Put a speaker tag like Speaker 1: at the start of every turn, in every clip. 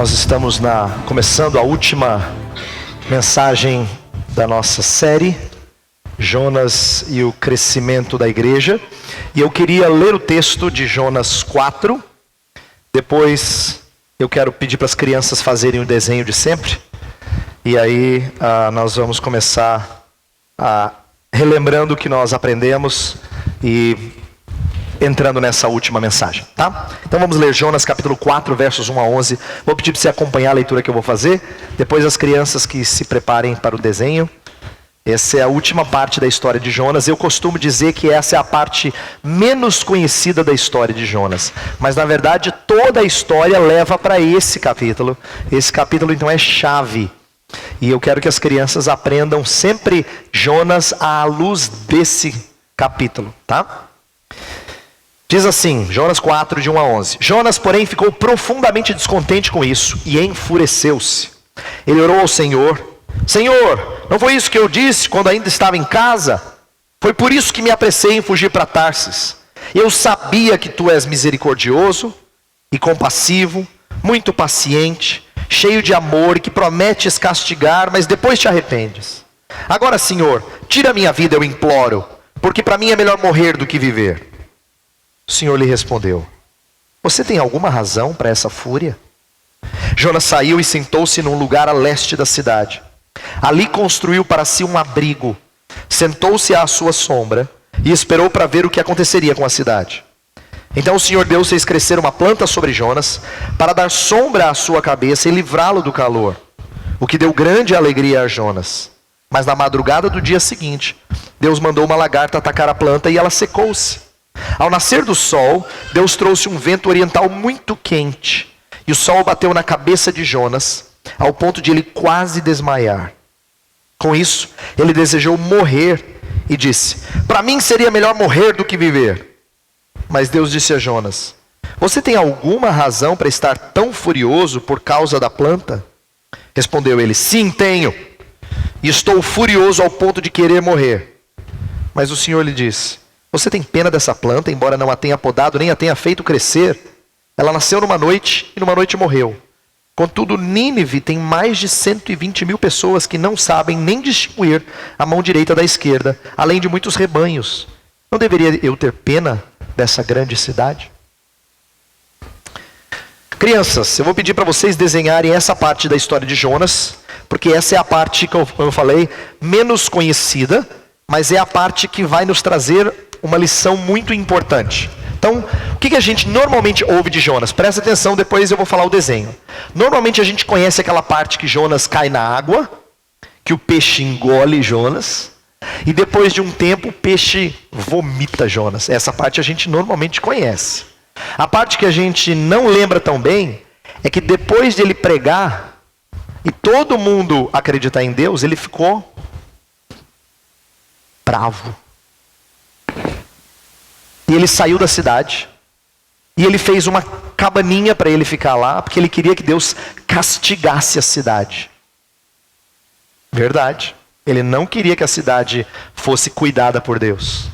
Speaker 1: Nós estamos começando a última mensagem da nossa série, Jonas e o crescimento da igreja. E eu queria ler o texto de Jonas 4. Depois eu quero pedir para as crianças fazerem o desenho de sempre. E aí nós vamos começar relembrando o que nós aprendemos e entrando nessa última mensagem, tá? Então vamos ler Jonas capítulo 4, versos 1 a 11. Vou pedir para você acompanhar a leitura que eu vou fazer. Depois as crianças que se preparem para o desenho. Essa é a última parte da história de Jonas. Eu costumo dizer que essa é a parte menos conhecida da história de Jonas. Mas na verdade toda a história leva para esse capítulo. Esse capítulo então é chave. E eu quero que as crianças aprendam sempre Jonas à luz desse capítulo, tá? Diz assim, Jonas 4, de 1 a 11. Jonas, porém, ficou profundamente descontente com isso e enfureceu-se. Ele orou ao Senhor. Senhor, não foi isso que eu disse quando ainda estava em casa? Foi por isso que me apressei em fugir para Tarsis. Eu sabia que tu és misericordioso e compassivo, muito paciente, cheio de amor e que prometes castigar, mas depois te arrependes. Agora, Senhor, tira a minha vida, eu imploro, porque para mim é melhor morrer do que viver. O Senhor lhe respondeu: você tem alguma razão para essa fúria? Jonas saiu e sentou-se num lugar a leste da cidade. Ali construiu para si um abrigo, sentou-se à sua sombra e esperou para ver o que aconteceria com a cidade. Então o Senhor Deus fez crescer uma planta sobre Jonas, para dar sombra à sua cabeça e livrá-lo do calor, o que deu grande alegria a Jonas. Mas na madrugada do dia seguinte, Deus mandou uma lagarta atacar a planta e ela secou-se. Ao nascer do sol, Deus trouxe um vento oriental muito quente, e o sol bateu na cabeça de Jonas, ao ponto de ele quase desmaiar. Com isso, ele desejou morrer e disse: para mim seria melhor morrer do que viver. Mas Deus disse a Jonas: você tem alguma razão para estar tão furioso por causa da planta? Respondeu ele: sim, tenho, e estou furioso ao ponto de querer morrer. Mas o Senhor lhe disse: você tem pena dessa planta, embora não a tenha podado, nem a tenha feito crescer? Ela nasceu numa noite e numa noite morreu. Contudo, Nínive tem mais de 120 mil pessoas que não sabem nem distinguir a mão direita da esquerda, além de muitos rebanhos. Não deveria eu ter pena dessa grande cidade? Crianças, eu vou pedir para vocês desenharem essa parte da história de Jonas, porque essa é a parte, como eu falei, menos conhecida, mas é a parte que vai nos trazer uma lição muito importante. Então, o que a gente normalmente ouve de Jonas? Presta atenção, depois eu vou falar o desenho. Normalmente a gente conhece aquela parte que Jonas cai na água, que o peixe engole Jonas, e depois de um tempo o peixe vomita Jonas. Essa parte a gente normalmente conhece. A parte que a gente não lembra tão bem é que depois de ele pregar e todo mundo acreditar em Deus, ele ficou bravo. E ele saiu da cidade. E ele fez uma cabaninha para ele ficar lá, porque ele queria que Deus castigasse a cidade. Verdade. Ele não queria que a cidade fosse cuidada por Deus.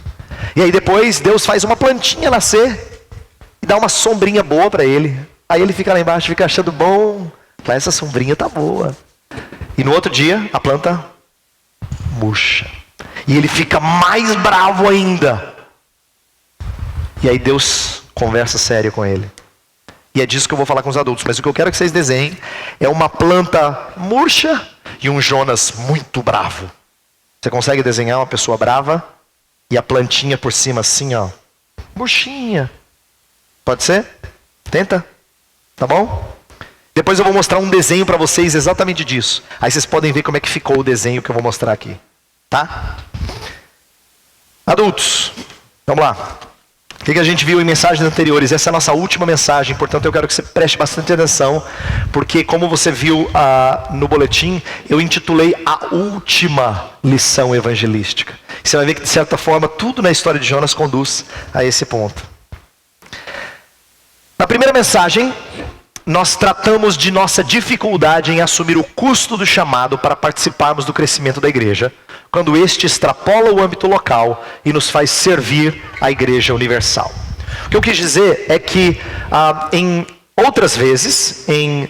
Speaker 1: E aí depois Deus faz uma plantinha nascer e dá uma sombrinha boa para ele. Aí ele fica lá embaixo, fica achando bom. Essa sombrinha tá boa. E no outro dia a planta murcha. E ele fica mais bravo ainda. E aí Deus conversa sério com ele. E é disso que eu vou falar com os adultos. Mas o que eu quero que vocês desenhem é uma planta murcha e um Jonas muito bravo. Você consegue desenhar uma pessoa brava e a plantinha por cima assim, ó, murchinha? Pode ser? Tenta? Tá bom? Depois eu vou mostrar um desenho para vocês exatamente disso. Aí vocês podem ver como é que ficou o desenho que eu vou mostrar aqui. Tá? Adultos, vamos lá. O que a gente viu em mensagens anteriores? Essa é a nossa última mensagem, portanto eu quero que você preste bastante atenção, porque como você viu no boletim, eu intitulei a última lição evangelística. Você vai ver que de certa forma tudo na história de Jonas conduz a esse ponto. Na primeira mensagem, nós tratamos de nossa dificuldade em assumir o custo do chamado para participarmos do crescimento da igreja, quando este extrapola o âmbito local e nos faz servir a igreja universal. O que eu quis dizer é que em outras vezes, em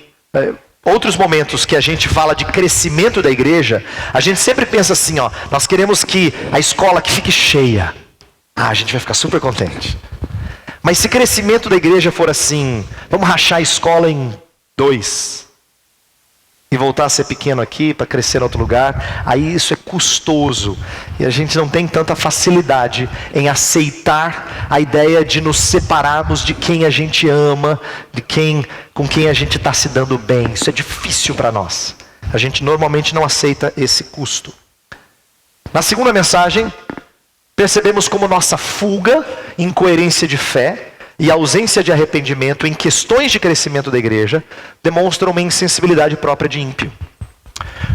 Speaker 1: outros momentos que a gente fala de crescimento da igreja, a gente sempre pensa assim, ó, nós queremos que a escola que fique cheia. A gente vai ficar super contente. Mas se crescimento da igreja for assim, vamos rachar a escola em 2 e voltar a ser pequeno aqui para crescer em outro lugar, aí isso é custoso e a gente não tem tanta facilidade em aceitar a ideia de nos separarmos de quem a gente ama, com quem a gente está se dando bem. Isso é difícil para nós. A gente normalmente não aceita esse custo. Na segunda mensagem, percebemos como nossa fuga, incoerência de fé e ausência de arrependimento em questões de crescimento da igreja demonstram uma insensibilidade própria de ímpio.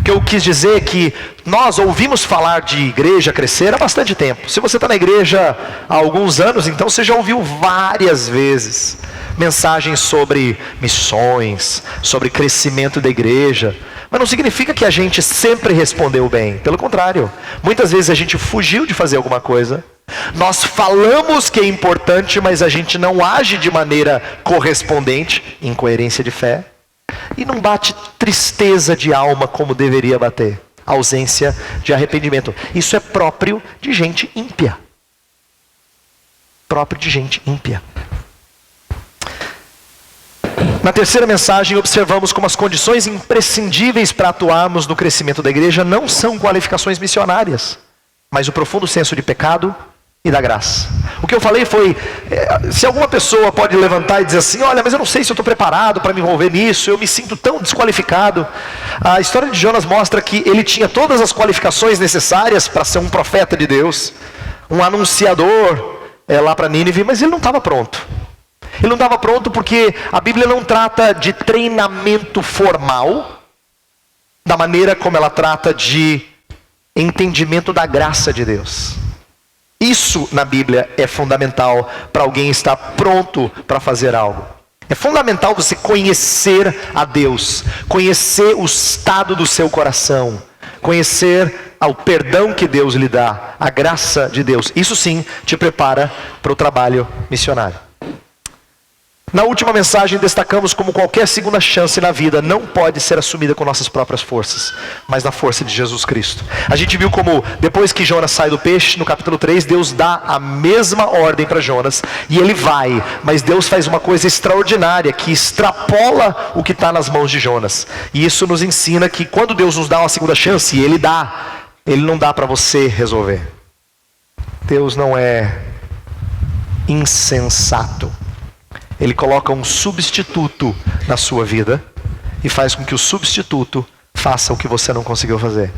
Speaker 1: O que eu quis dizer é que nós ouvimos falar de igreja crescer há bastante tempo. Se você está na igreja há alguns anos, então você já ouviu várias vezes mensagens sobre missões, sobre crescimento da igreja. Mas não significa que a gente sempre respondeu bem. Pelo contrário, muitas vezes a gente fugiu de fazer alguma coisa. Nós falamos que é importante, mas a gente não age de maneira correspondente, incoerência de fé. E não bate tristeza de alma como deveria bater, ausência de arrependimento. Isso é próprio de gente ímpia. Próprio de gente ímpia. Na terceira mensagem, observamos como as condições imprescindíveis para atuarmos no crescimento da igreja não são qualificações missionárias, mas o profundo senso de pecado e da graça. O que eu falei foi, se alguma pessoa pode levantar e dizer assim, olha, mas eu não sei se eu estou preparado para me envolver nisso, eu me sinto tão desqualificado. A história de Jonas mostra que ele tinha todas as qualificações necessárias para ser um profeta de Deus, um anunciador lá para Nínive, mas ele não estava pronto. Ele não estava pronto porque a Bíblia não trata de treinamento formal, da maneira como ela trata de entendimento da graça de Deus. Isso na Bíblia é fundamental para alguém estar pronto para fazer algo. É fundamental você conhecer a Deus, conhecer o estado do seu coração, conhecer o perdão que Deus lhe dá, a graça de Deus. Isso sim te prepara para o trabalho missionário. Na última mensagem destacamos como qualquer segunda chance na vida não pode ser assumida com nossas próprias forças, mas na força de Jesus Cristo. A gente viu como depois que Jonas sai do peixe, no capítulo 3, Deus dá a mesma ordem para Jonas e ele vai, mas Deus faz uma coisa extraordinária que extrapola o que está nas mãos de Jonas. E isso nos ensina que quando Deus nos dá uma segunda chance, Ele não dá para você resolver. Deus não é insensato. Ele coloca um substituto na sua vida e faz com que o substituto faça o que você não conseguiu fazer.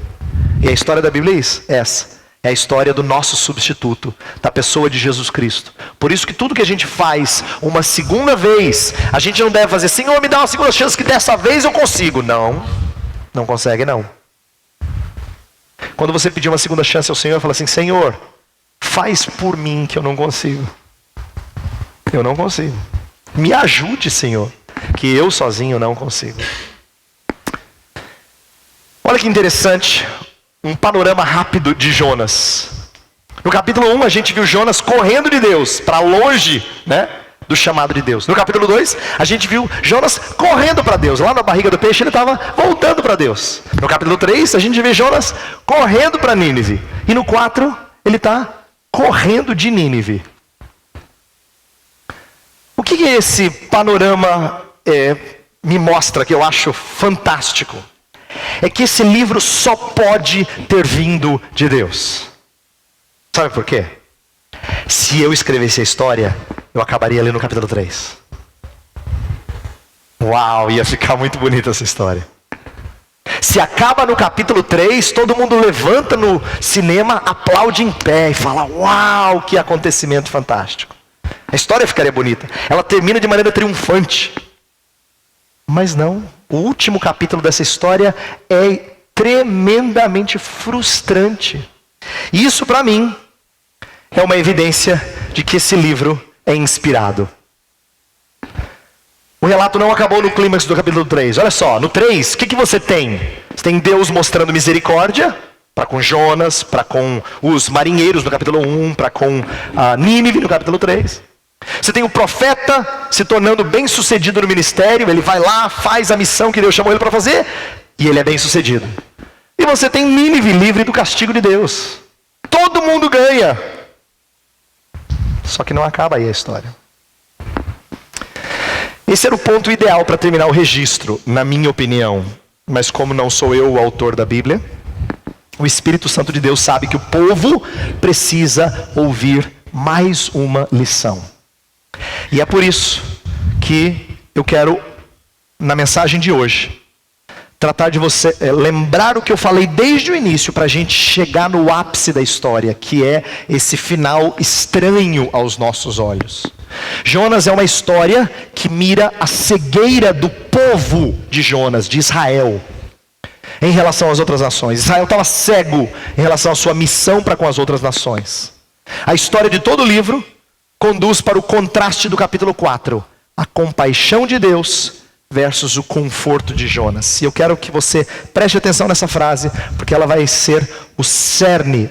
Speaker 1: E a história da Bíblia é essa. É a história do nosso substituto, da pessoa de Jesus Cristo. Por isso que tudo que a gente faz uma segunda vez, a gente não deve fazer, Senhor, me dá uma segunda chance que dessa vez eu consigo. Não consegue não. Quando você pedir uma segunda chance ao Senhor, fala assim, Senhor, faz por mim que eu não consigo. Eu não consigo. Me ajude, Senhor, que eu sozinho não consigo. Olha que interessante, um panorama rápido de Jonas. No capítulo 1 a gente viu Jonas correndo de Deus, para longe, do chamado de Deus. No capítulo 2 a gente viu Jonas correndo para Deus. Lá na barriga do peixe ele estava voltando para Deus. No capítulo 3 a gente vê Jonas correndo para Nínive. E no 4 ele está correndo de Nínive. O que esse panorama me mostra, que eu acho fantástico? É que esse livro só pode ter vindo de Deus. Sabe por quê? Se eu escrevesse a história, eu acabaria ali no capítulo 3. Uau, ia ficar muito bonita essa história. Se acaba no capítulo 3, todo mundo levanta no cinema, aplaude em pé e fala, uau, que acontecimento fantástico. A história ficaria bonita. Ela termina de maneira triunfante. Mas não. O último capítulo dessa história é tremendamente frustrante. E isso para mim é uma evidência de que esse livro é inspirado. O relato não acabou no clímax do capítulo 3. Olha só, no 3, o que você tem? Você tem Deus mostrando misericórdia para com Jonas, para com os marinheiros no capítulo 1, para com Nínive no capítulo 3. Você tem o profeta se tornando bem sucedido no ministério, ele vai lá, faz a missão que Deus chamou ele para fazer, e ele é bem sucedido. E você tem Nínive livre do castigo de Deus. Todo mundo ganha. Só que não acaba aí a história. Esse era o ponto ideal para terminar o registro, na minha opinião. Mas como não sou eu o autor da Bíblia, o Espírito Santo de Deus sabe que o povo precisa ouvir mais uma lição. E é por isso que eu quero, na mensagem de hoje, tratar de você lembrar o que eu falei desde o início para a gente chegar no ápice da história, que é esse final estranho aos nossos olhos. Jonas é uma história que mira a cegueira do povo de Jonas, de Israel, em relação às outras nações. Israel estava cego em relação à sua missão para com as outras nações. A história de todo o livro conduz para o contraste do capítulo 4, a compaixão de Deus versus o conforto de Jonas. E eu quero que você preste atenção nessa frase, porque ela vai ser o cerne,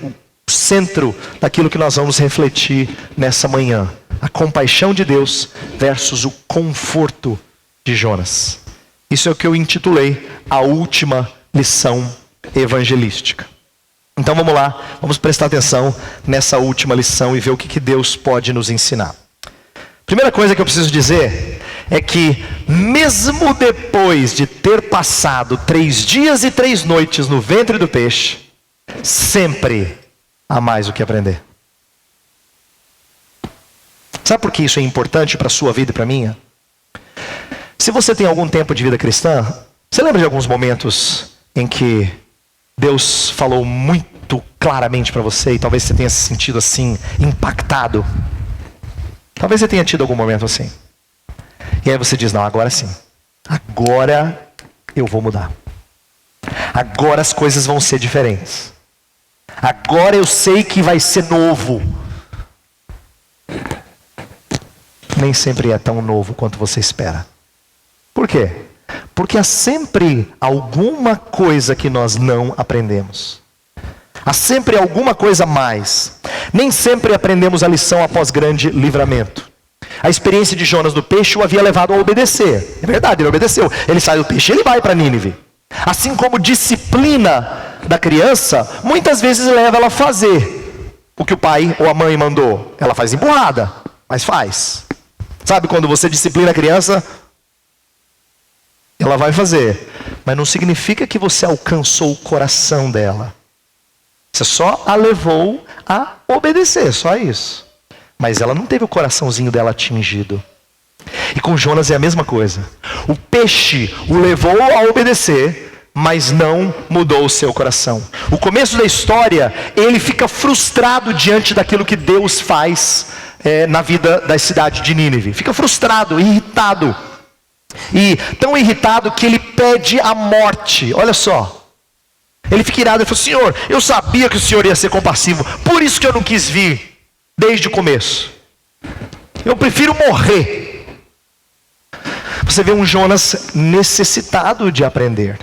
Speaker 1: o centro daquilo que nós vamos refletir nessa manhã. A compaixão de Deus versus o conforto de Jonas. Isso é o que eu intitulei a última lição evangelística. Então vamos lá, vamos prestar atenção nessa última lição e ver o que Deus pode nos ensinar. Primeira coisa que eu preciso dizer é que mesmo depois de ter passado 3 dias e 3 noites no ventre do peixe, sempre há mais o que aprender. Sabe por que isso é importante para a sua vida e para a minha? Se você tem algum tempo de vida cristã, você lembra de alguns momentos em que Deus falou muito claramente para você e talvez você tenha se sentido assim, impactado? Talvez você tenha tido algum momento assim. E aí você diz, não, agora sim. Agora eu vou mudar. Agora as coisas vão ser diferentes. Agora eu sei que vai ser novo. Nem sempre é tão novo quanto você espera. Por quê? Porque há sempre alguma coisa que nós não aprendemos. Há sempre alguma coisa a mais. Nem sempre aprendemos a lição após grande livramento. A experiência de Jonas do peixe o havia levado a obedecer. É verdade, ele obedeceu. Ele sai do peixe e ele vai para Nínive. Assim como disciplina da criança, muitas vezes leva ela a fazer o que o pai ou a mãe mandou. Ela faz empurrada, mas faz. Sabe quando você disciplina a criança? Ela vai fazer. Mas não significa que você alcançou o coração dela. Você só a levou a obedecer, só isso. Mas ela não teve o coraçãozinho dela atingido. E com Jonas é a mesma coisa. O peixe o levou a obedecer, mas não mudou o seu coração. O começo da história, ele fica frustrado diante daquilo que Deus faz na vida da cidade de Nínive. Fica frustrado, irritado. E tão irritado que ele pede a morte. Olha só. Ele fica irado e fala, Senhor, eu sabia que o Senhor ia ser compassivo. Por isso que eu não quis vir desde o começo. Eu prefiro morrer. Você vê um Jonas necessitado de aprender.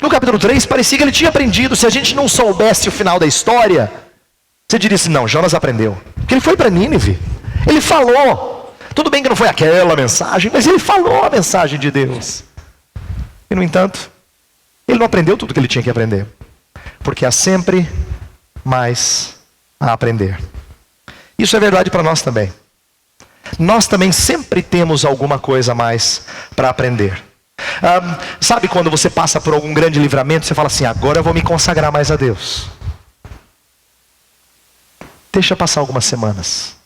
Speaker 1: No capítulo 3, parecia que ele tinha aprendido. Se a gente não soubesse o final da história, você diria assim, não, Jonas aprendeu. Porque ele foi para Nínive. Ele falou. Tudo bem que não foi aquela mensagem, mas ele falou a mensagem de Deus. E no entanto, ele não aprendeu tudo que ele tinha que aprender. Porque há sempre mais a aprender. Isso é verdade para nós também. Nós também sempre temos alguma coisa a mais para aprender. Sabe quando você passa por algum grande livramento, você fala assim, agora eu vou me consagrar mais a Deus. Deixa passar algumas semanas.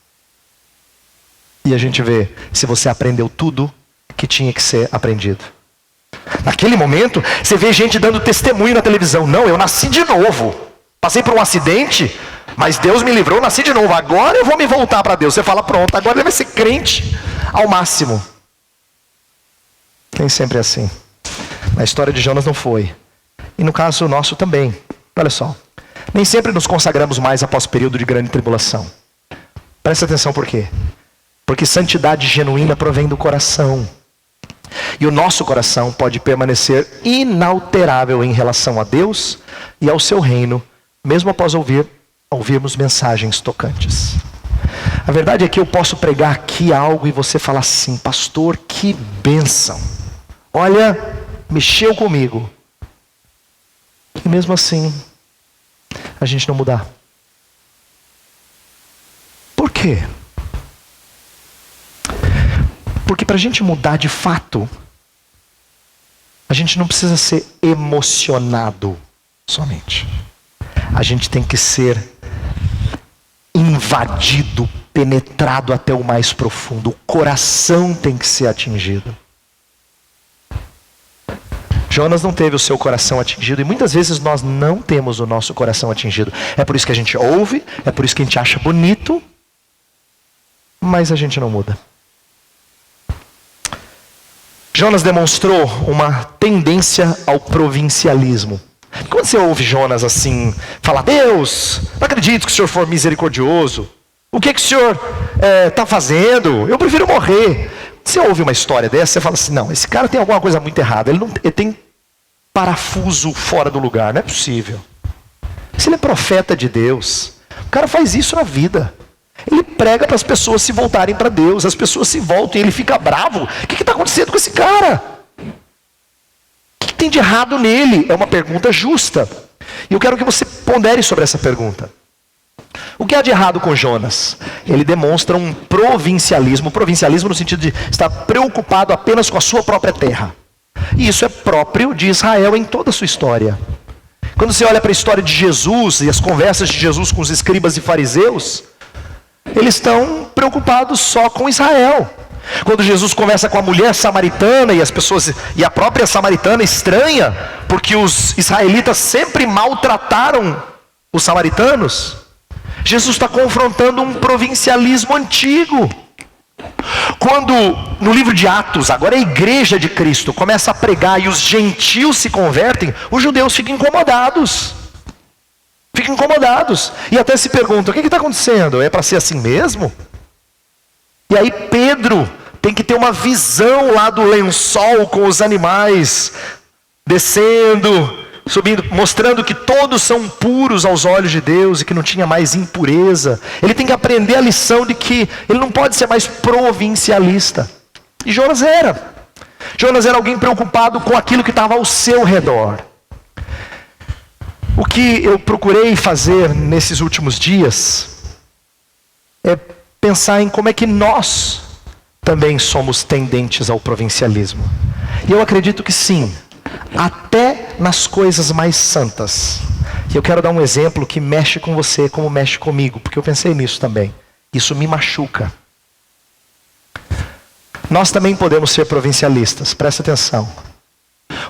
Speaker 1: E a gente vê se você aprendeu tudo que tinha que ser aprendido. Naquele momento, você vê gente dando testemunho na televisão. Não, eu nasci de novo. Passei por um acidente, mas Deus me livrou, eu nasci de novo. Agora eu vou me voltar para Deus. Você fala, pronto, agora ele vai ser crente ao máximo. Nem sempre é assim. Na história de Jonas não foi. E no caso nosso também. Olha só. Nem sempre nos consagramos mais após período de grande tribulação. Presta atenção por quê? Porque santidade genuína provém do coração. E o nosso coração pode permanecer inalterável em relação a Deus e ao seu reino, mesmo após ouvirmos mensagens tocantes. A verdade é que eu posso pregar aqui algo e você falar assim: pastor, que bênção. Olha, mexeu comigo. E mesmo assim, a gente não mudar. Por quê? Porque para a gente mudar de fato, a gente não precisa ser emocionado somente. A gente tem que ser invadido, penetrado até o mais profundo. O coração tem que ser atingido. Jonas não teve o seu coração atingido, e muitas vezes nós não temos o nosso coração atingido. É por isso que a gente ouve, é por isso que a gente acha bonito, mas a gente não muda. Jonas demonstrou uma tendência ao provincialismo. Quando você ouve Jonas assim, falar: Deus, não acredito que o Senhor for misericordioso. O que o Senhor está fazendo? Eu prefiro morrer. Você ouve uma história dessa, você fala assim: não, esse cara tem alguma coisa muito errada. Ele tem parafuso fora do lugar, não é possível. Se ele é profeta de Deus, o cara faz isso na vida. Ele prega para as pessoas se voltarem para Deus, as pessoas se voltam e ele fica bravo. O que está acontecendo com esse cara? O que tem de errado nele? É uma pergunta justa. E eu quero que você pondere sobre essa pergunta. O que há de errado com Jonas? Ele demonstra um provincialismo no sentido de estar preocupado apenas com a sua própria terra. E isso é próprio de Israel em toda a sua história. Quando você olha para a história de Jesus e as conversas de Jesus com os escribas e fariseus, eles estão preocupados só com Israel. Quando Jesus conversa com a mulher samaritana e a própria samaritana estranha, porque os israelitas sempre maltrataram os samaritanos, Jesus está confrontando um provincialismo antigo. Quando no livro de Atos, agora a igreja de Cristo começa a pregar e os gentios se convertem, os judeus ficam incomodados. E até se perguntam: o que está acontecendo? É para ser assim mesmo? E aí Pedro tem que ter uma visão lá do lençol com os animais descendo, subindo, mostrando que todos são puros aos olhos de Deus e que não tinha mais impureza. Ele tem que aprender a lição de que ele não pode ser mais provincialista. E Jonas era alguém preocupado com aquilo que estava ao seu redor. O que eu procurei fazer nesses últimos dias é pensar em como é que nós também somos tendentes ao provincialismo. E eu acredito que sim, até nas coisas mais santas. E eu quero dar um exemplo que mexe com você como mexe comigo, porque eu pensei nisso também. Isso me machuca. Nós também podemos ser provincialistas, presta atenção.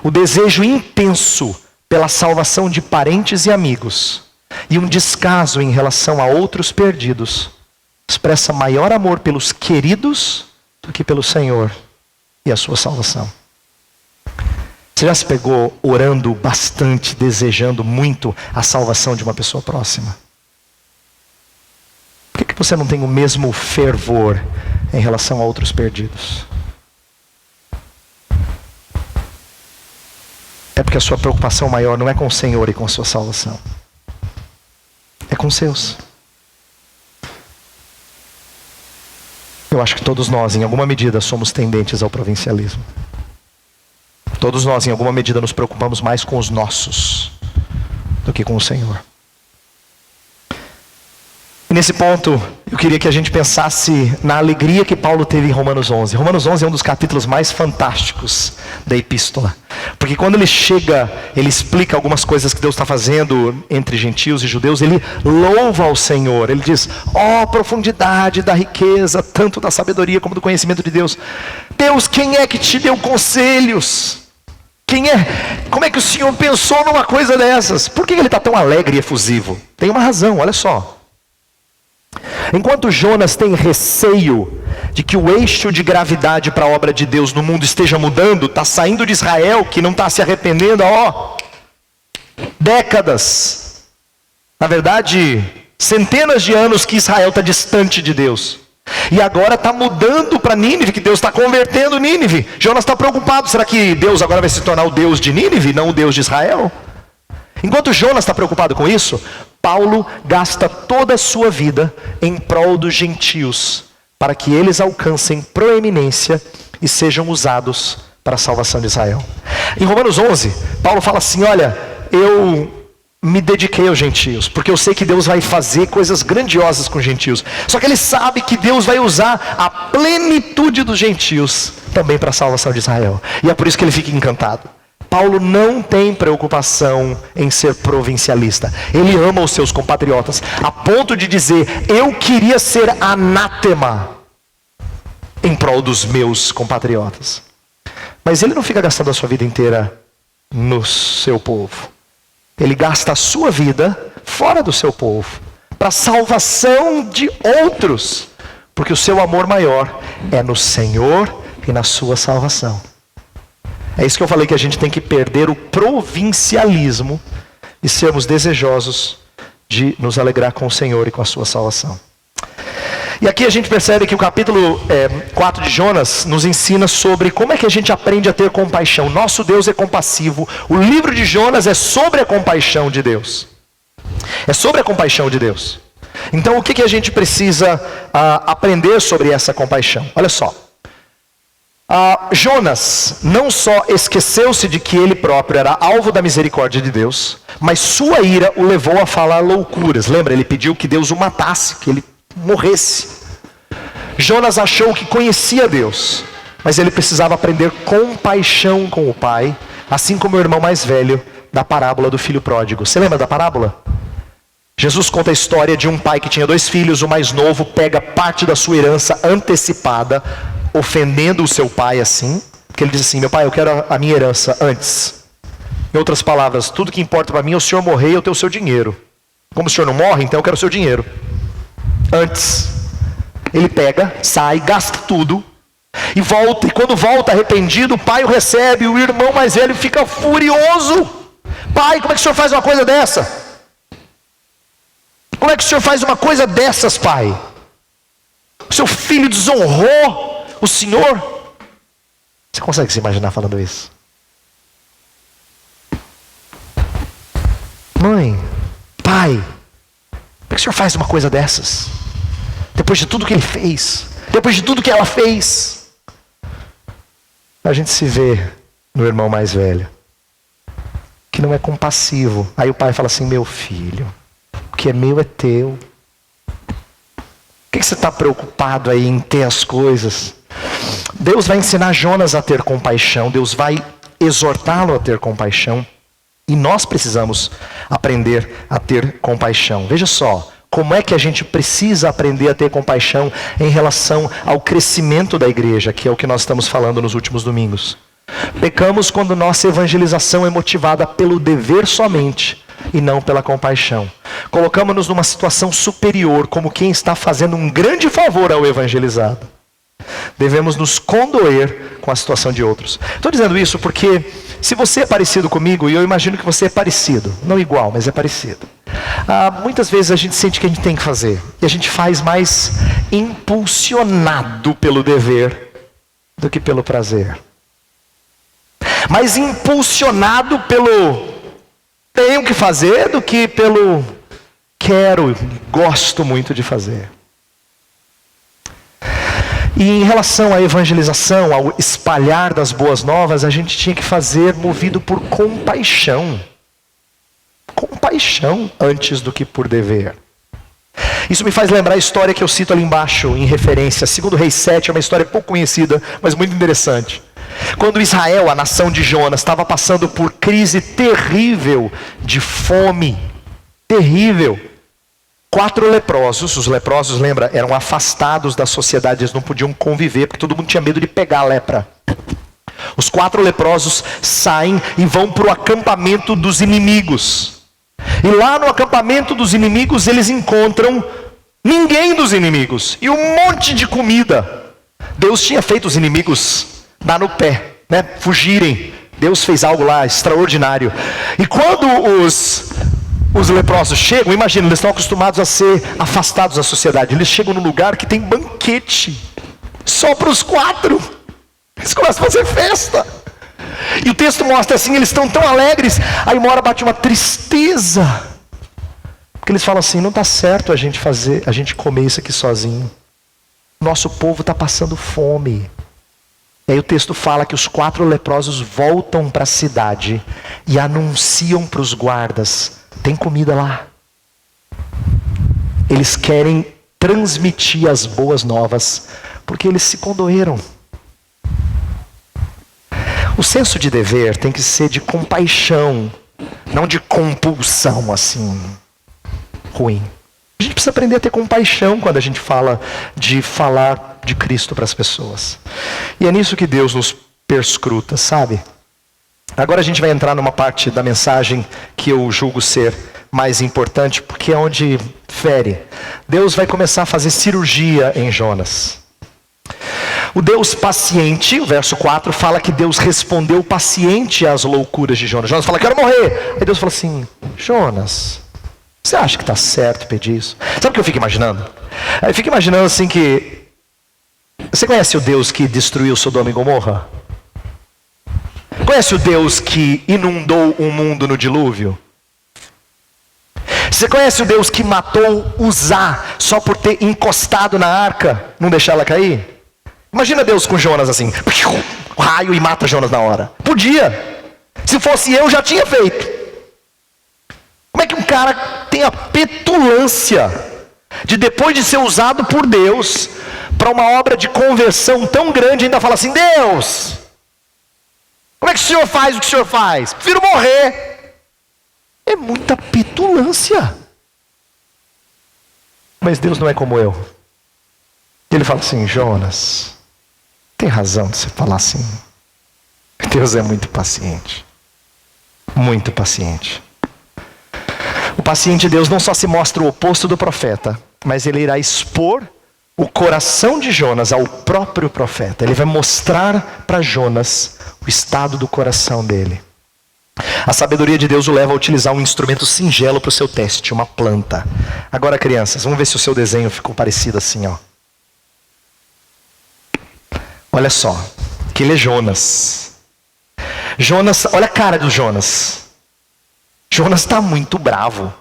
Speaker 1: O desejo intenso pela salvação de parentes e amigos, e um descaso em relação a outros perdidos, expressa maior amor pelos queridos do que pelo Senhor e a sua salvação. Você já se pegou orando bastante, desejando muito a salvação de uma pessoa próxima? Por que você não tem o mesmo fervor em relação a outros perdidos? É porque a sua preocupação maior não é com o Senhor e com a sua salvação. É com os seus. Eu acho que todos nós, em alguma medida, somos tendentes ao provincialismo. Todos nós, em alguma medida, nos preocupamos mais com os nossos do que com o Senhor. E nesse ponto, eu queria que a gente pensasse na alegria que Paulo teve em Romanos 11. Romanos 11 é um dos capítulos mais fantásticos da epístola. Porque quando ele chega, ele explica algumas coisas que Deus está fazendo entre gentios e judeus. Ele louva ao Senhor. Ele diz: ó, profundidade da riqueza, tanto da sabedoria como do conhecimento de Deus. Deus, quem é que te deu conselhos? Como é que o Senhor pensou numa coisa dessas? Por que ele está tão alegre e efusivo? Tem uma razão, olha só. Enquanto Jonas tem receio de que o eixo de gravidade para a obra de Deus no mundo esteja mudando, está saindo de Israel, que não está se arrependendo há décadas, na verdade, centenas de anos que Israel está distante de Deus. E agora está mudando para Nínive, que Deus está convertendo Nínive. Jonas está preocupado, será que Deus agora vai se tornar o Deus de Nínive, não o Deus de Israel? Enquanto Jonas está preocupado com isso, Paulo gasta toda a sua vida em prol dos gentios, para que eles alcancem proeminência e sejam usados para a salvação de Israel. Em Romanos 11, Paulo fala assim, olha, eu me dediquei aos gentios, porque eu sei que Deus vai fazer coisas grandiosas com os gentios. Só que ele sabe que Deus vai usar a plenitude dos gentios também para a salvação de Israel. E é por isso que ele fica encantado. Paulo não tem preocupação em ser provincialista. Ele ama os seus compatriotas, a ponto de dizer, eu queria ser anátema em prol dos meus compatriotas. Mas ele não fica gastando a sua vida inteira no seu povo. Ele gasta a sua vida fora do seu povo, para a salvação de outros, porque o seu amor maior é no Senhor e na sua salvação. É isso que eu falei, que a gente tem que perder o provincialismo e sermos desejosos de nos alegrar com o Senhor e com a sua salvação. E aqui a gente percebe que o capítulo 4 de Jonas nos ensina sobre como é que a gente aprende a ter compaixão. Nosso Deus é compassivo. O livro de Jonas é sobre a compaixão de Deus. É sobre a compaixão de Deus. Então o que a gente precisa aprender sobre essa compaixão? Olha só. Jonas não só esqueceu-se de que ele próprio era alvo da misericórdia de Deus, mas sua ira o levou a falar loucuras. Lembra? Ele pediu que Deus o matasse, que ele morresse. Jonas achou que conhecia Deus, mas ele precisava aprender compaixão com o pai, assim como o irmão mais velho da parábola do filho pródigo. Você lembra da parábola? Jesus conta a história de um pai que tinha 2 filhos. O mais novo pega parte da sua herança antecipada, ofendendo o seu pai assim, porque ele diz assim, meu pai, eu quero a minha herança antes. Em outras palavras, tudo que importa para mim é o senhor morrer e eu ter o seu dinheiro. Como o senhor não morre, então eu quero o seu dinheiro antes. Ele pega, sai, gasta tudo e volta, e quando volta arrependido, o pai o recebe. O irmão mais velho fica furioso. Pai, como é que o senhor faz uma coisa dessa? Como é que o senhor faz uma coisa dessas, pai? O seu filho desonrou o senhor. Você consegue se imaginar falando isso? Mãe, pai, como é que o senhor faz uma coisa dessas? Depois de tudo que ele fez, depois de tudo que ela fez. A gente se vê no irmão mais velho, que não é compassivo. Aí o pai fala assim, meu filho, o que é meu é teu. Por que você está preocupado aí em ter as coisas? Deus vai ensinar Jonas a ter compaixão. Deus vai exortá-lo a ter compaixão. E nós precisamos aprender a ter compaixão. Veja só, como é que a gente precisa aprender a ter compaixão em relação ao crescimento da igreja, que é o que nós estamos falando nos últimos domingos. Pecamos quando nossa evangelização é motivada pelo dever somente e não pela compaixão. Colocamos-nos numa situação superior, como quem está fazendo um grande favor ao evangelizado. Devemos nos condoer com a situação de outros. Estou dizendo isso porque se você é parecido comigo, e eu imagino que você é parecido, não igual, mas é parecido. Muitas vezes a gente sente que a gente tem que fazer, e a gente faz mais impulsionado pelo dever do que pelo prazer. Mais impulsionado pelo tenho que fazer do que pelo quero, gosto muito de fazer. E em relação à evangelização, ao espalhar das boas novas, a gente tinha que fazer movido por compaixão. Compaixão antes do que por dever. Isso me faz lembrar a história que eu cito ali embaixo, em referência. 2 Reis 7, é uma história pouco conhecida, mas muito interessante. Quando Israel, a nação de Jonas, estava passando por crise terrível de fome. Terrível. 4 leprosos, os leprosos, lembra, eram afastados da sociedade, eles não podiam conviver, porque todo mundo tinha medo de pegar a lepra. Os 4 leprosos saem e vão para o acampamento dos inimigos. E lá no acampamento dos inimigos, eles encontram ninguém dos inimigos, e um monte de comida. Deus tinha feito os inimigos dar no pé, né, fugirem. Deus fez algo lá extraordinário. E quando os leprosos chegam, imagina, eles estão acostumados a ser afastados da sociedade. Eles chegam num lugar que tem banquete, só para os 4. Eles começam a fazer festa. E o texto mostra assim, eles estão tão alegres. Aí uma hora bate uma tristeza. Porque eles falam assim, não está certo a gente comer isso aqui sozinho. Nosso povo está passando fome. E aí o texto fala que os 4 leprosos voltam para a cidade e anunciam para os guardas, tem comida lá. Eles querem transmitir as boas novas, porque eles se condoeram. O senso de dever tem que ser de compaixão, não de compulsão assim, ruim. A gente precisa aprender a ter compaixão quando a gente fala de Cristo para as pessoas. E é nisso que Deus nos perscruta, sabe? Agora a gente vai entrar numa parte da mensagem que eu julgo ser mais importante, porque é onde fere. Deus vai começar a fazer cirurgia em Jonas. O Deus paciente, o verso 4, fala que Deus respondeu paciente às loucuras de Jonas. Jonas fala, quero morrer. Aí Deus fala assim, Jonas, você acha que está certo pedir isso? Sabe o que eu fico imaginando? Eu fico imaginando assim que... Você conhece o Deus que destruiu Sodoma e Gomorra? Conhece o Deus que inundou o mundo no dilúvio? Você conhece o Deus que matou Uzá só por ter encostado na arca, não deixar ela cair? Imagina Deus com Jonas assim, raio e mata Jonas na hora. Podia. Se fosse eu, já tinha feito. Como é que um cara tem a petulância de depois de ser usado por Deus para uma obra de conversão tão grande ainda fala assim, Deus, como é que o Senhor faz o que o Senhor faz? Prefiro morrer. É muita petulância. Mas Deus não é como eu. Ele fala assim, Jonas, tem razão de você falar assim. Deus é muito paciente. Muito paciente. O paciente Deus não só se mostra o oposto do profeta, mas ele irá expor o coração de Jonas ao próprio profeta. Ele vai mostrar para Jonas o estado do coração dele. A sabedoria de Deus o leva a utilizar um instrumento singelo para o seu teste, uma planta. Agora, crianças, vamos ver se o seu desenho ficou parecido assim, ó. Olha só, aquele é Jonas. Jonas, olha a cara do Jonas. Jonas está muito bravo.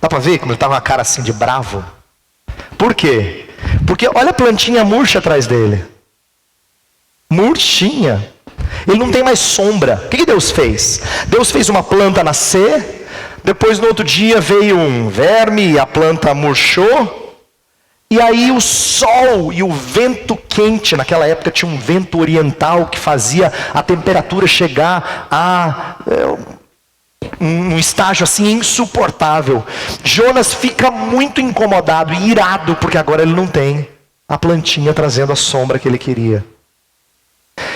Speaker 1: Dá para ver como ele está com uma cara assim de bravo? Por quê? Porque olha a plantinha murcha atrás dele. Murchinha. Ele não tem mais sombra. O que Deus fez? Deus fez uma planta nascer, depois no outro dia veio um verme e a planta murchou, e aí o sol e o vento quente, naquela época tinha um vento oriental que fazia a temperatura chegar a um estágio assim insuportável. Jonas fica muito incomodado e irado, porque agora ele não tem a plantinha trazendo a sombra que ele queria.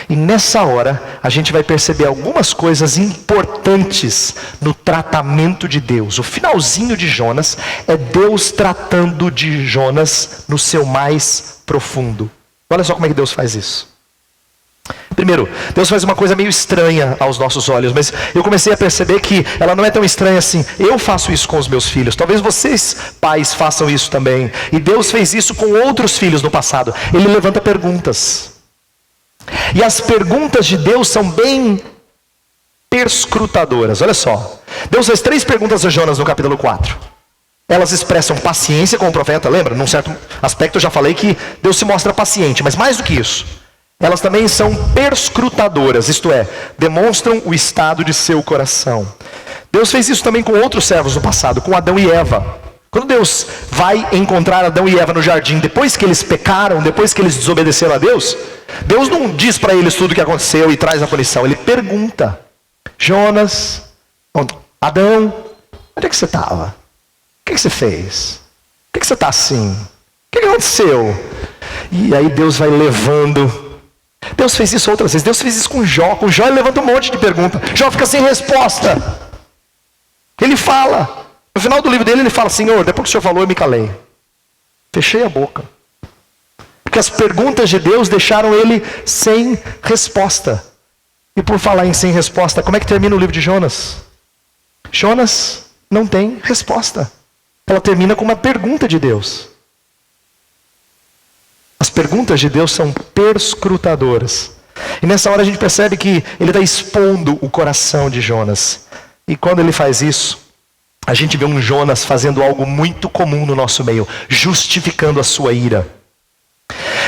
Speaker 1: E nessa hora, a gente vai perceber algumas coisas importantes no tratamento de Deus. O finalzinho de Jonas é Deus tratando de Jonas no seu mais profundo. Olha só como é que Deus faz isso. Primeiro, Deus faz uma coisa meio estranha aos nossos olhos, mas eu comecei a perceber que ela não é tão estranha assim. Eu faço isso com os meus filhos, talvez vocês, pais, façam isso também. E Deus fez isso com outros filhos no passado. Ele levanta perguntas. E as perguntas de Deus são bem perscrutadoras. Olha só, Deus fez 3 perguntas a Jonas no capítulo 4. Elas expressam paciência com o profeta. Lembra? Num certo aspecto eu já falei que Deus se mostra paciente, mas mais do que isso, elas também são perscrutadoras, isto é, demonstram o estado de seu coração. Deus fez isso também com outros servos no passado, com Adão e Eva. Quando Deus vai encontrar Adão e Eva no jardim, depois que eles pecaram, depois que eles desobedeceram a Deus, Deus não diz para eles tudo o que aconteceu e traz a punição. Ele pergunta, Jonas, Adão, onde é que você estava? O que você fez? Por que você está assim? O que aconteceu? E aí Deus vai levando. Deus fez isso outras vezes. Deus fez isso com Jó. Com Jó ele levanta um monte de perguntas. Jó fica sem resposta. Ele fala. No final do livro dele ele fala, Senhor, depois que o Senhor falou eu me calei. Fechei a boca. Porque as perguntas de Deus deixaram ele sem resposta. E por falar em sem resposta, como é que termina o livro de Jonas? Jonas não tem resposta. Ela termina com uma pergunta de Deus. As perguntas de Deus são perscrutadoras. E nessa hora a gente percebe que ele está expondo o coração de Jonas. E quando ele faz isso, a gente vê um Jonas fazendo algo muito comum no nosso meio, justificando a sua ira.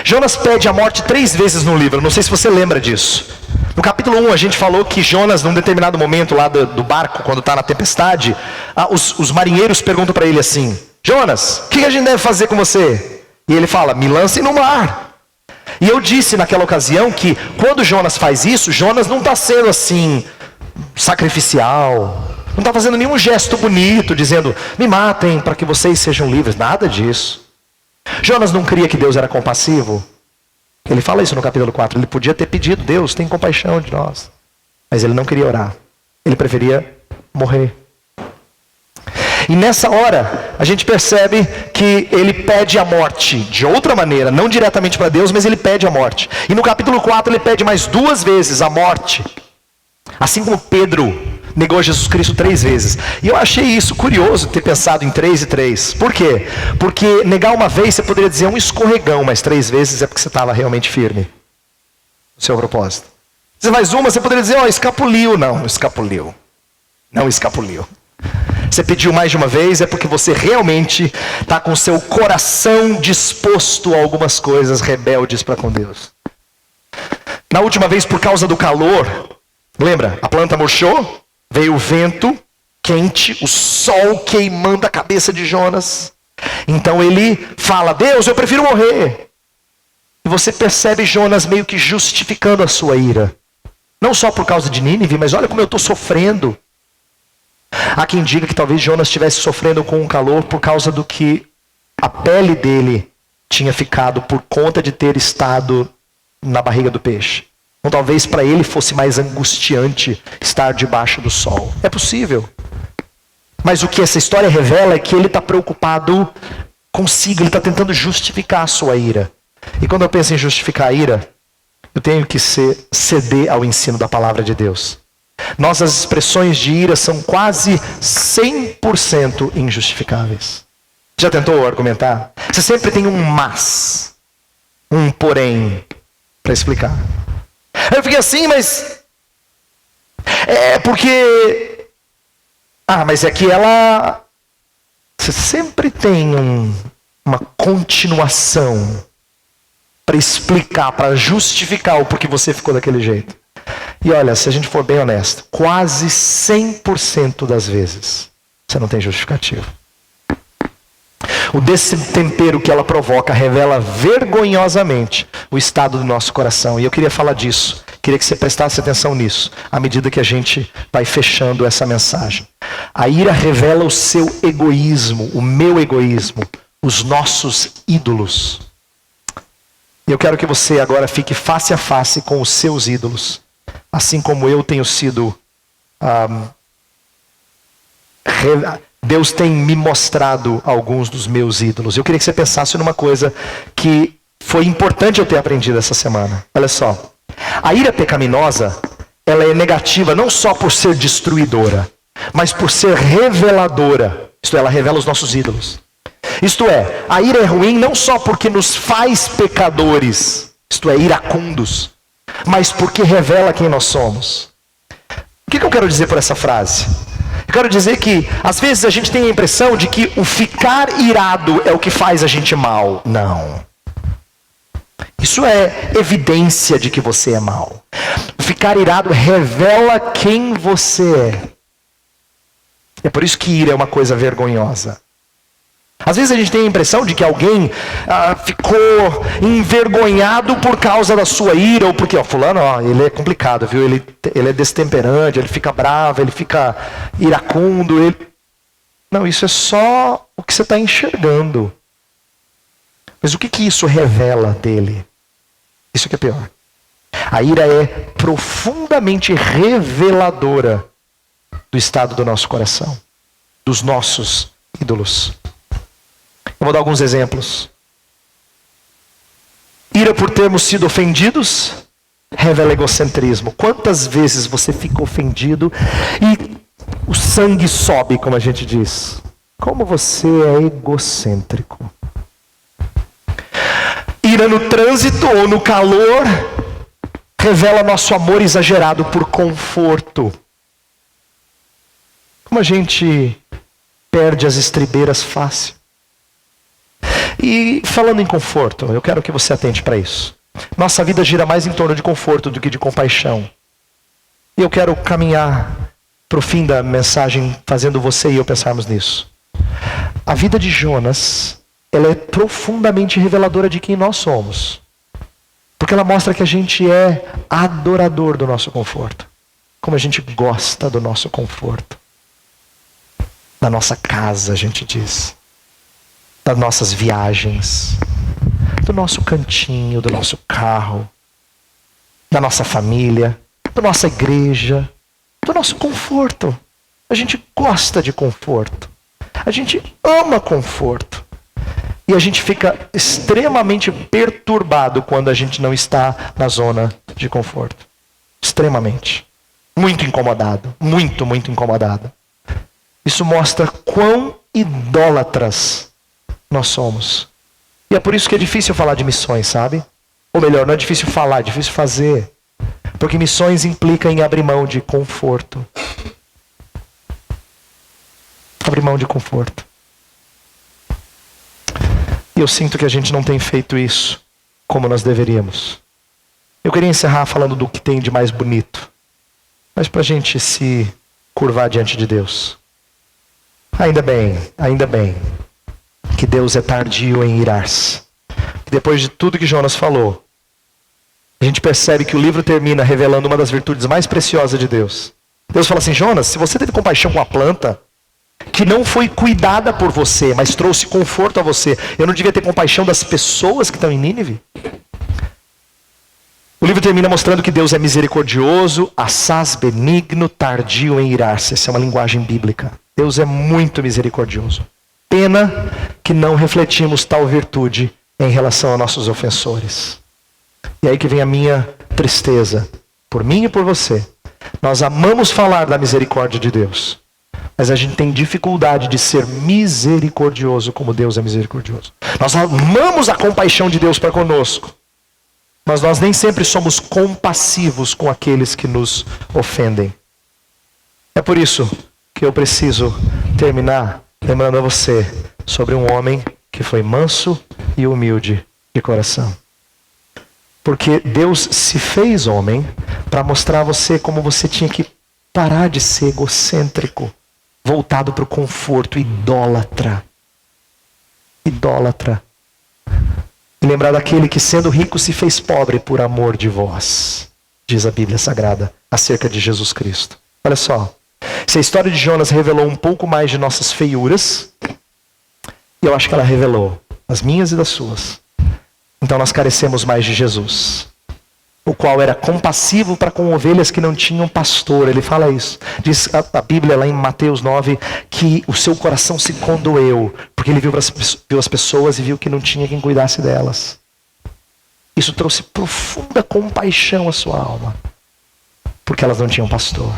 Speaker 1: Jonas pede a morte 3 vezes no livro, não sei se você lembra disso. No capítulo 1 a gente falou que Jonas, num determinado momento lá do barco, quando está na tempestade, os marinheiros perguntam para ele assim: Jonas, o que a gente deve fazer com você? E ele fala: me lancem no mar. E eu disse naquela ocasião que quando Jonas faz isso, Jonas não está sendo assim, sacrificial, não está fazendo nenhum gesto bonito, dizendo, me matem para que vocês sejam livres, nada disso. Jonas não cria que Deus era compassivo? Ele fala isso no capítulo 4, ele podia ter pedido, Deus, tem compaixão de nós. Mas ele não queria orar, ele preferia morrer. E nessa hora, a gente percebe que ele pede a morte de outra maneira, não diretamente para Deus, mas ele pede a morte. E no capítulo 4 ele pede mais 2 vezes a morte. Assim como Pedro negou Jesus Cristo 3 vezes. E eu achei isso curioso, ter pensado em 3 e 3. Por quê? Porque negar uma vez, você poderia dizer um escorregão, mas 3 vezes é porque você estava realmente firme no seu propósito. Você faz uma, você poderia dizer, escapuliu. Não escapuliu. Não escapuliu. Você pediu mais de uma vez, é porque você realmente está com seu coração disposto a algumas coisas rebeldes para com Deus. Na última vez, por causa do calor, lembra? A planta murchou, veio o vento quente, o sol queimando a cabeça de Jonas. Então ele fala, Deus, eu prefiro morrer. E você percebe Jonas meio que justificando a sua ira. Não só por causa de Nínive, mas olha como eu estou sofrendo. Há quem diga que talvez Jonas estivesse sofrendo com o calor por causa do que a pele dele tinha ficado por conta de ter estado na barriga do peixe. Então talvez para ele fosse mais angustiante estar debaixo do sol. É possível. Mas o que essa história revela é que ele está preocupado consigo, ele está tentando justificar a sua ira. E quando eu penso em justificar a ira, eu tenho que ceder ao ensino da palavra de Deus. Nossas expressões de ira são quase 100% injustificáveis. Já tentou argumentar? Você sempre tem um mas, um porém, para explicar. Eu fiquei assim, mas... É porque... mas é que ela... Você sempre tem uma continuação para explicar, para justificar o porquê você ficou daquele jeito. E olha, se a gente for bem honesto, quase 100% das vezes, você não tem justificativo. O destempero que ela provoca revela vergonhosamente o estado do nosso coração. E eu queria falar disso, queria que você prestasse atenção nisso, à medida que a gente vai fechando essa mensagem. A ira revela o seu egoísmo, o meu egoísmo, os nossos ídolos. E eu quero que você agora fique face a face com os seus ídolos. Assim como eu tenho sido, Deus tem me mostrado alguns dos meus ídolos. Eu queria que você pensasse numa coisa que foi importante eu ter aprendido essa semana. Olha só, a ira pecaminosa, ela é negativa não só por ser destruidora, mas por ser reveladora. Isto é, ela revela os nossos ídolos. Isto é, a ira é ruim não só porque nos faz pecadores, isto é, iracundos, mas porque revela quem nós somos. O que eu quero dizer por essa frase? Eu quero dizer que, às vezes, a gente tem a impressão de que o ficar irado é o que faz a gente mal. Não. Isso é evidência de que você é mal. O ficar irado revela quem você é. É por isso que ira é uma coisa vergonhosa. Às vezes a gente tem a impressão de que alguém ficou envergonhado por causa da sua ira, ou porque, fulano, ele é complicado, viu? Ele é destemperante, ele fica bravo, ele fica iracundo. Não, isso é só o que você está enxergando. Mas o que isso revela dele? Isso que é pior. A ira é profundamente reveladora do estado do nosso coração, dos nossos ídolos. Eu vou dar alguns exemplos. Ira por termos sido ofendidos revela egocentrismo. Quantas vezes você fica ofendido e o sangue sobe, como a gente diz? Como você é egocêntrico. Ira no trânsito ou no calor revela nosso amor exagerado por conforto. Como a gente perde as estribeiras fácil. E falando em conforto, eu quero que você atente para isso. Nossa vida gira mais em torno de conforto do que de compaixão. E eu quero caminhar para o fim da mensagem fazendo você e eu pensarmos nisso. A vida de Jonas, ela é profundamente reveladora de quem nós somos. Porque ela mostra que a gente é adorador do nosso conforto. Como a gente gosta do nosso conforto. Da nossa casa, a gente diz. Das nossas viagens. Do nosso cantinho, do nosso carro. Da nossa família. Da nossa igreja. Do nosso conforto. A gente gosta de conforto. A gente ama conforto. E a gente fica extremamente perturbado quando a gente não está na zona de conforto. Extremamente. Muito incomodado. Muito, muito incomodado. Isso mostra quão idólatras nós somos. E é por isso que é difícil falar de missões, sabe? Ou melhor, não é difícil falar, é difícil fazer. Porque missões implica em abrir mão de conforto. Abrir mão de conforto. E eu sinto que a gente não tem feito isso como nós deveríamos. Eu queria encerrar falando do que tem de mais bonito. Mas para a gente se curvar diante de Deus. Ainda bem que Deus é tardio em irar-se. Depois de tudo que Jonas falou, a gente percebe que o livro termina revelando uma das virtudes mais preciosas de Deus. Deus fala assim: Jonas, se você teve compaixão com a planta, que não foi cuidada por você, mas trouxe conforto a você, eu não devia ter compaixão das pessoas que estão em Nínive? O livro termina mostrando que Deus é misericordioso, assaz benigno, tardio em irar-se. Essa é uma linguagem bíblica. Deus é muito misericordioso. Pena que não refletimos tal virtude em relação a nossos ofensores. E aí que vem a minha tristeza, por mim e por você. Nós amamos falar da misericórdia de Deus, mas a gente tem dificuldade de ser misericordioso como Deus é misericordioso. Nós amamos a compaixão de Deus para conosco, mas nós nem sempre somos compassivos com aqueles que nos ofendem. É por isso que eu preciso terminar lembrando a você sobre um homem que foi manso e humilde de coração. Porque Deus se fez homem para mostrar a você como você tinha que parar de ser egocêntrico, voltado para o conforto, idólatra. Idólatra. E lembrar daquele que, sendo rico, se fez pobre por amor de vós, diz a Bíblia Sagrada acerca de Jesus Cristo. Olha só, se a história de Jonas revelou um pouco mais de nossas feiuras, e eu acho que ela revelou as minhas e das suas, então nós carecemos mais de Jesus, o qual era compassivo para com ovelhas que não tinham pastor. Ele fala isso. Diz a Bíblia lá em Mateus 9 que o seu coração se condoeu, porque ele viu as pessoas e viu que não tinha quem cuidasse delas. Isso trouxe profunda compaixão à sua alma, porque elas não tinham pastor.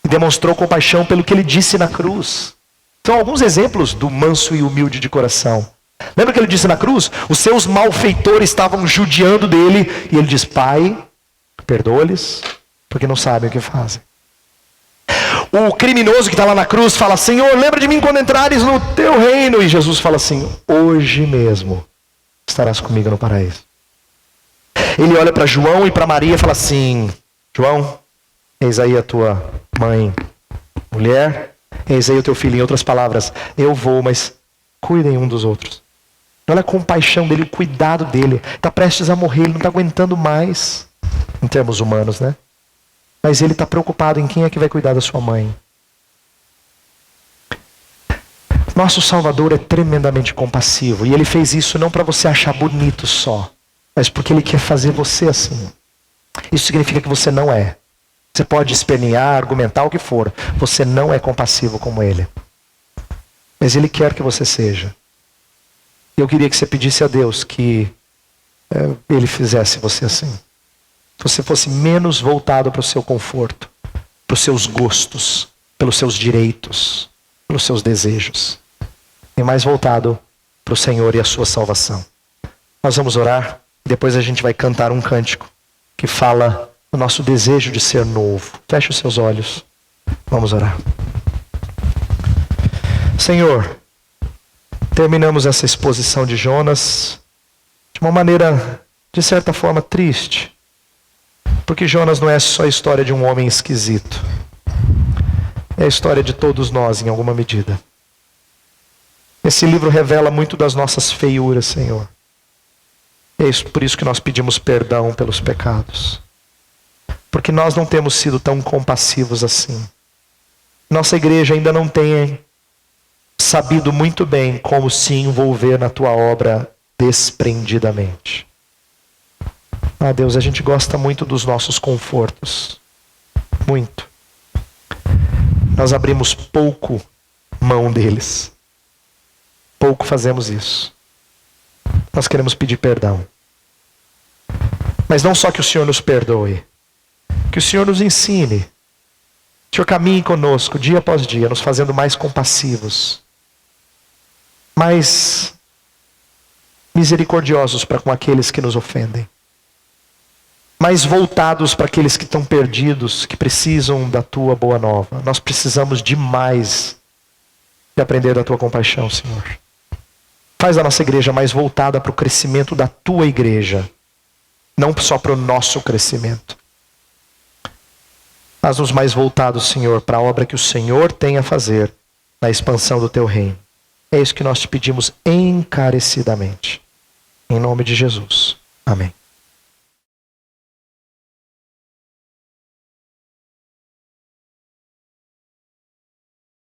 Speaker 1: E demonstrou compaixão pelo que ele disse na cruz. São alguns exemplos do manso e humilde de coração. Lembra que ele disse na cruz? Os seus malfeitores estavam judiando dele. E ele diz: Pai, perdoa-lhes, porque não sabem o que fazem. O criminoso que está lá na cruz fala: Senhor, lembra de mim quando entrares no teu reino. E Jesus fala assim: hoje mesmo estarás comigo no paraíso. Ele olha para João e para Maria e fala assim: João, eis aí a tua mãe. Mulher, eis aí o teu filho. Em outras palavras, eu vou, mas cuidem um dos outros. Olha a compaixão dele, o cuidado dele. Está prestes a morrer, ele não está aguentando mais. Em termos humanos, né? Mas ele está preocupado em quem é que vai cuidar da sua mãe. Nosso Salvador é tremendamente compassivo. E ele fez isso não para você achar bonito só, mas porque ele quer fazer você assim. Isso significa que você não é. Você pode espernear, argumentar o que for. Você não é compassivo como ele. Mas ele quer que você seja. Eu queria que você pedisse a Deus que ele fizesse você assim. Que você fosse menos voltado para o seu conforto, para os seus gostos, pelos seus direitos, pelos seus desejos. E mais voltado para o Senhor e a sua salvação. Nós vamos orar e depois a gente vai cantar um cântico que fala do nosso desejo de ser novo. Feche os seus olhos. Vamos orar. Senhor, terminamos essa exposição de Jonas de uma maneira, de certa forma, triste. Porque Jonas não é só a história de um homem esquisito. É a história de todos nós, em alguma medida. Esse livro revela muito das nossas feiuras, Senhor. É por isso que nós pedimos perdão pelos pecados. Porque nós não temos sido tão compassivos assim. Nossa igreja ainda não tem sabido muito bem como se envolver na tua obra desprendidamente. Ah, Deus, a gente gosta muito dos nossos confortos. Muito. Nós abrimos pouco mão deles. Pouco fazemos isso. Nós queremos pedir perdão. Mas não só que o Senhor nos perdoe, que o Senhor nos ensine. Que o Senhor caminhe conosco dia após dia, nos fazendo mais compassivos, mais misericordiosos para com aqueles que nos ofendem, mais voltados para aqueles que estão perdidos, que precisam da tua boa nova. Nós precisamos demais de aprender da tua compaixão, Senhor. Faz a nossa igreja mais voltada para o crescimento da tua igreja, não só para o nosso crescimento. Faz-nos mais voltados, Senhor, para a obra que o Senhor tem a fazer na expansão do teu reino. É isso que nós te pedimos encarecidamente. Em nome de Jesus. Amém.